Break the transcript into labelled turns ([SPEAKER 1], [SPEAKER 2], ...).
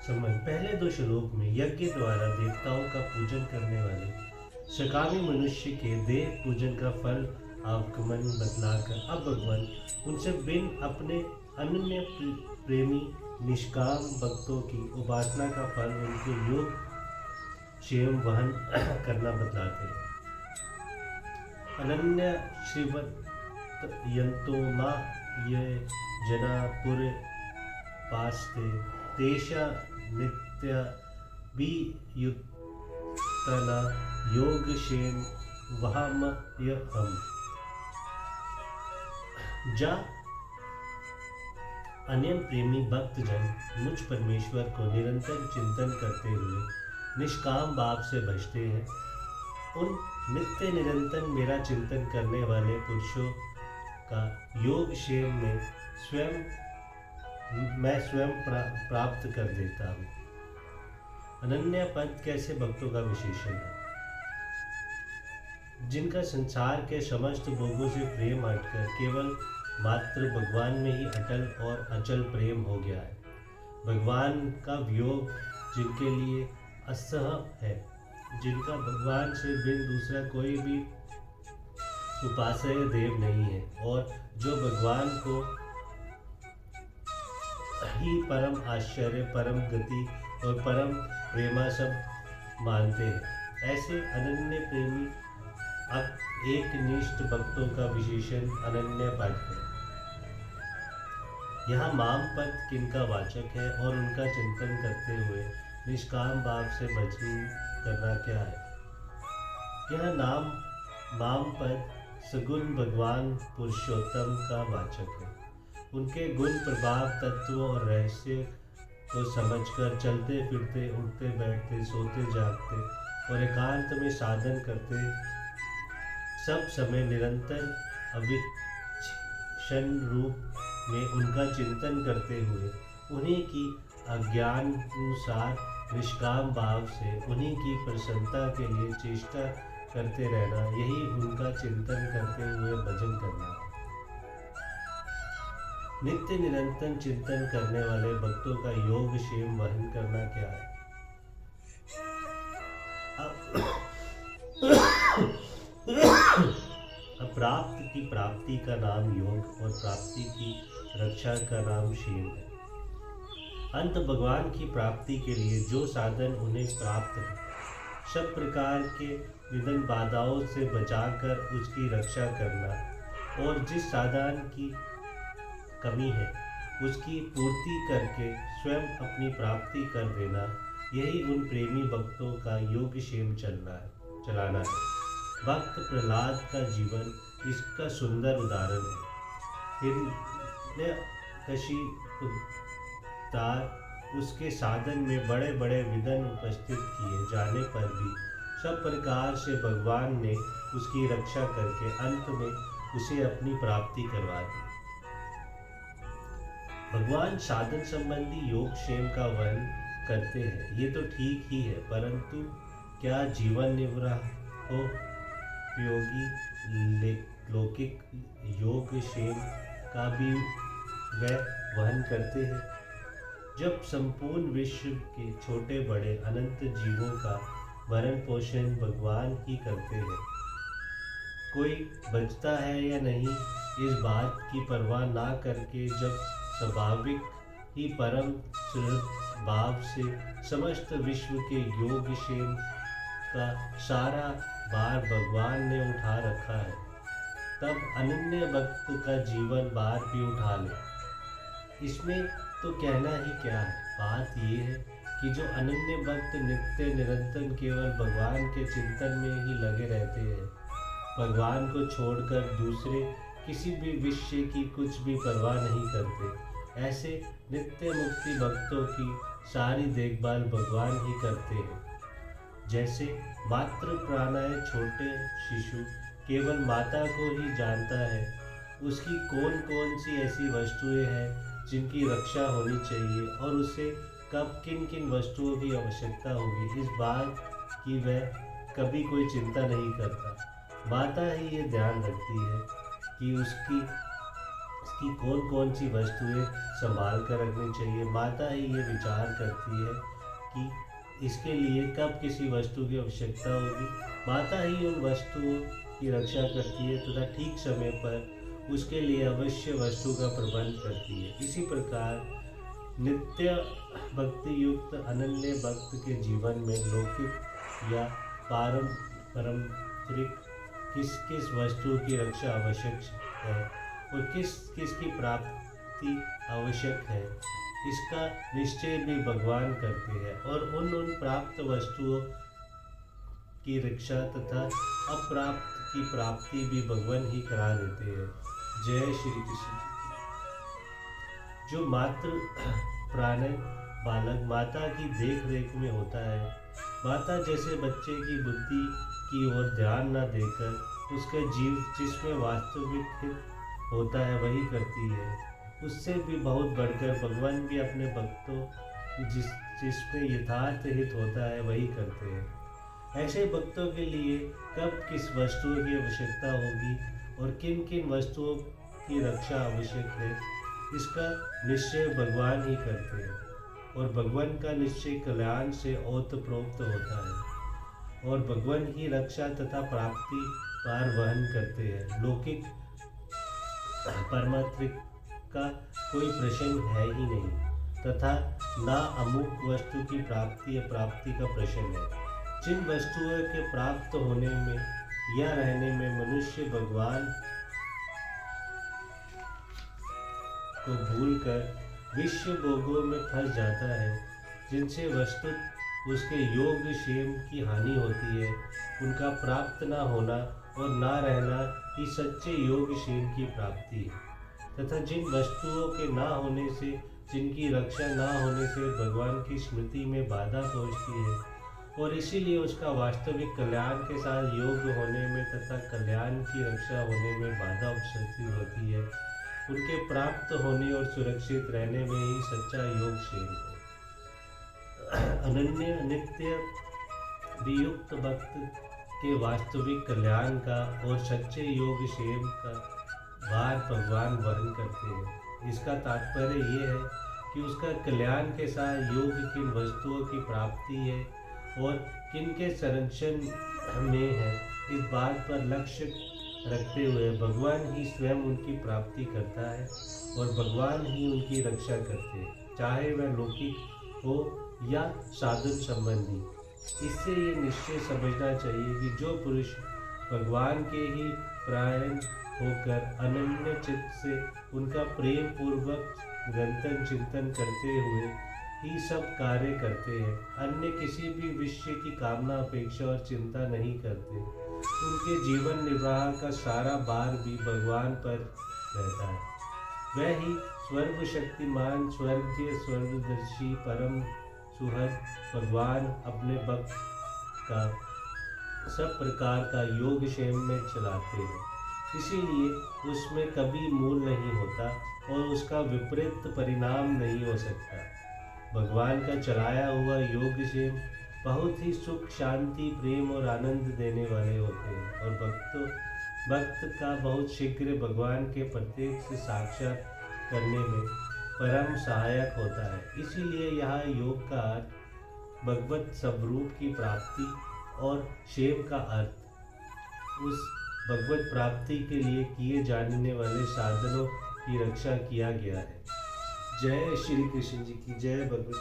[SPEAKER 1] संबंध पहले दो श्लोक में यज्ञ द्वारा देवताओं का पूजन करने वाले सकामी मनुष्य के देव पूजन का फल आगमन बतलाकर अब भगवान उनसे बिन अपने अनन्य प्रेमी निष्काम भक्तों की उपासना का फल उनके योग क्षेम वहन करना बतलाते हैं। अनन्य श्रीवत यंतो मा ये जना पुर पास्ते तेषा नित्य वियुक्तना योगक्षेम वहामह्यहम्। जा अन्य प्रेमी भक्तजन मुझ परमेश्वर को निरंतर चिंतन करते हुए निष्काम भाव से भजते हैं, उन नित्य निरंतर मेरा चिंतन करने वाले पुरुषों का योगक्षेम में मैं स्वयं प्राप्त कर देता हूँ। अनन्य पद कैसे भक्तों का विशेषण है, जिनका संसार के समस्त भोगों से प्रेम हटकर केवल मात्र भगवान में ही अटल और अचल प्रेम हो गया है। भगवान का वियोग जिनके लिए असह्य है, जिनका भगवान से बिन दूसरा कोई भी उपास्य देव नहीं है और जो भगवान को ही परम आश्चर्य, परम गति और परम प्रेमा सब मानते हैं, ऐसे अनन्य प्रेमी अब एक निष्ठ भक्तों का विशेषण अनन्य पद है। यहाँ माम पद किनका वाचक है और उनका चिंतन करते हुए निष्काम भाव से भजन करना क्या है। यह नाम माम पद सगुण भगवान पुरुषोत्तम का वाचक है। उनके गुण प्रभाव तत्व और रहस्य को समझकर चलते फिरते उठते बैठते सोते जागते और एकांत में साधन करते सब समय निरंतर अविच्छिन्न रूप में उनका चिंतन करते हुए उन्हीं की अज्ञानानुसार निष्काम भाव से उन्हीं की प्रसन्नता के लिए चेष्टा करते रहना, यही उनका चिंतन करते हुए भजन करना है। नित्य निरंतर चिंतन करने वाले भक्तों का योग क्षेम वहन करना क्या है। अप्राप्त की प्राप्ति का नाम योग और प्राप्ति की रक्षा का नाम क्षेम है। अंत भगवान की प्राप्ति के लिए जो साधन उन्हें प्राप्त है, सब प्रकार के विघ्न बाधाओं से बचाकर उसकी रक्षा करना और जिस साधन की कमी है उसकी पूर्ति करके स्वयं अपनी प्राप्ति कर देना, यही उन प्रेमी भक्तों का योगक्षेम चलाना है। भक्त प्रहलाद का जीवन इसका सुंदर उदाहरण है। हिरण्यकशिपु उसके साधन में बड़े बड़े विघ्न उपस्थित किए जाने पर भी सब प्रकार से भगवान ने उसकी रक्षा करके अंत में उसे अपनी प्राप्ति करवा दी। भगवान साधन संबंधी योगक्षेम का वर्णन करते हैं, ये तो ठीक ही है, परंतु क्या जीवन निर्वाह को उपयोगी लौकिक योगक्षेम का भी वह वहन करते हैं। जब संपूर्ण विश्व के छोटे बड़े अनंत जीवों का भरण पोषण भगवान ही करते हैं, कोई बचता है या नहीं इस बात की परवाह ना करके जब स्वाभाविक ही परम सुहृद भाव से समस्त विश्व के योगक्षेम का सारा भार भगवान ने उठा रखा है, तब अनन्य भक्त का जीवन भार भी उठा ले। इसमें तो कहना ही क्या है। बात ये है कि जो अनन्य भक्त नित्य निरंतर केवल भगवान के चिंतन में ही लगे रहते हैं, भगवान को छोड़कर दूसरे किसी भी विषय की कुछ भी परवाह नहीं करते, ऐसे नित्य मुक्ति भक्तों की सारी देखभाल भगवान ही करते हैं। जैसे मातृ प्राणाय छोटे शिशु केवल माता को ही जानता है, उसकी कौन कौन सी ऐसी वस्तुएं हैं जिनकी रक्षा होनी चाहिए और उसे कब किन किन वस्तुओं की आवश्यकता होगी, इस बात की वह कभी कोई चिंता नहीं करता। माता ही ये ध्यान रखती है कि उसकी कि कौन कौन सी वस्तुएं संभाल कर रखनी चाहिए। माता ही ये विचार करती है कि इसके लिए कब किसी वस्तु की आवश्यकता होगी। माता ही उन वस्तुओं की रक्षा करती है तथा ठीक समय पर उसके लिए अवश्य वस्तु का प्रबंध करती है। इसी प्रकार नित्य भक्ति युक्त अनन्य भक्त के जीवन में लौकिक या पारंपरिक किस किस वस्तु की रक्षा आवश्यक है और किस किस की प्राप्ति आवश्यक है, इसका निश्चय भी भगवान करते हैं और उन प्राप्त वस्तुओं की रक्षा तथा अप्राप्त की प्राप्ति भी भगवान ही करा देते हैं। जय श्री कृष्ण। जो मातृ प्राण बालक माता की देख रेख में होता है, माता जैसे बच्चे की बुद्धि की ओर ध्यान न देकर उसका जीव जिसमें वास्तविक हित होता है वही करती है। उससे भी बहुत बढ़कर भगवान भी अपने भक्तों जिसमें यथार्थ हित होता है वही करते हैं। ऐसे भक्तों के लिए कब किस वस्तुओं की आवश्यकता होगी और किन किन वस्तुओं की रक्षा आवश्यक है, इसका निश्चय भगवान ही करते हैं और भगवान का निश्चय कल्याण से ओतप्रोक्त होता है और भगवान ही रक्षा तथा प्राप्ति पार वहन करते हैं। लौकिक परमात्रिक का कोई प्रश्न है ही नहीं तथा ना अमुक वस्तु की प्राप्ति या प्राप्ति का प्रश्न है। जिन वस्तुओं के प्राप्त होने में या रहने में मनुष्य भगवान को भूलकर विश्व भोगों में फंस जाता है, जिनसे वस्तु उसके योग क्षेम की हानि होती है, उनका प्राप्त ना होना और ना रहना ही सच्चे योग क्षेम की प्राप्ति है। तथा जिन वस्तुओं के ना होने से, जिनकी रक्षा ना होने से भगवान की स्मृति में बाधा पहुंचती है और इसीलिए उसका वास्तविक कल्याण के साथ योग होने में तथा कल्याण की रक्षा होने में बाधा उपस्थित होती है, उनके प्राप्त होने और सुरक्षित रहने में ही सच्चा योग क्षेम है। अनन्य नित्य वियुक्त भक्त के वास्तविक कल्याण का और सच्चे योग क्षेम का भार भगवान वहन करते हैं। इसका तात्पर्य ये है कि उसका कल्याण के साथ योग किन वस्तुओं की प्राप्ति है और किन के संरक्षण में है, इस बात पर लक्ष्य रखते हुए भगवान ही स्वयं उनकी प्राप्ति करता है और भगवान ही उनकी रक्षा करते हैं, चाहे वह लौकिक हो या साधन संबंधी। इससे ये निश्चय समझना चाहिए कि जो पुरुष भगवान के ही प्राण होकर अनन्य चित्त से उनका प्रेम पूर्वक निरंतर चिंतन करते हुए ही सब कार्य करते हैं, अन्य किसी भी विषय की कामना अपेक्षा और चिंता नहीं करते, उनके जीवन निर्वाह का सारा भार भी भगवान पर रहता है। वह ही सर्वशक्तिमान स्वर्गीय स्वर्गदर्शी परम सुहृद भगवान अपने भक्त का सब प्रकार का योग क्षेम में चलाते हैं, इसीलिए उसमें कभी मूल नहीं होता और उसका विपरीत परिणाम नहीं हो सकता। भगवान का चलाया हुआ योग क्षेम बहुत ही सुख शांति प्रेम और आनंद देने वाले होते हैं और भक्त का बहुत शीघ्र भगवान के प्रत्यक्ष से साक्षात करने में परम सहायक होता है। इसीलिए यहाँ योग का अर्थ भगवत स्वरूप की प्राप्ति और क्षेम का अर्थ उस भगवत प्राप्ति के लिए किए जाने वाले साधनों की रक्षा किया गया है। जय श्री कृष्ण जी की जय। भगवत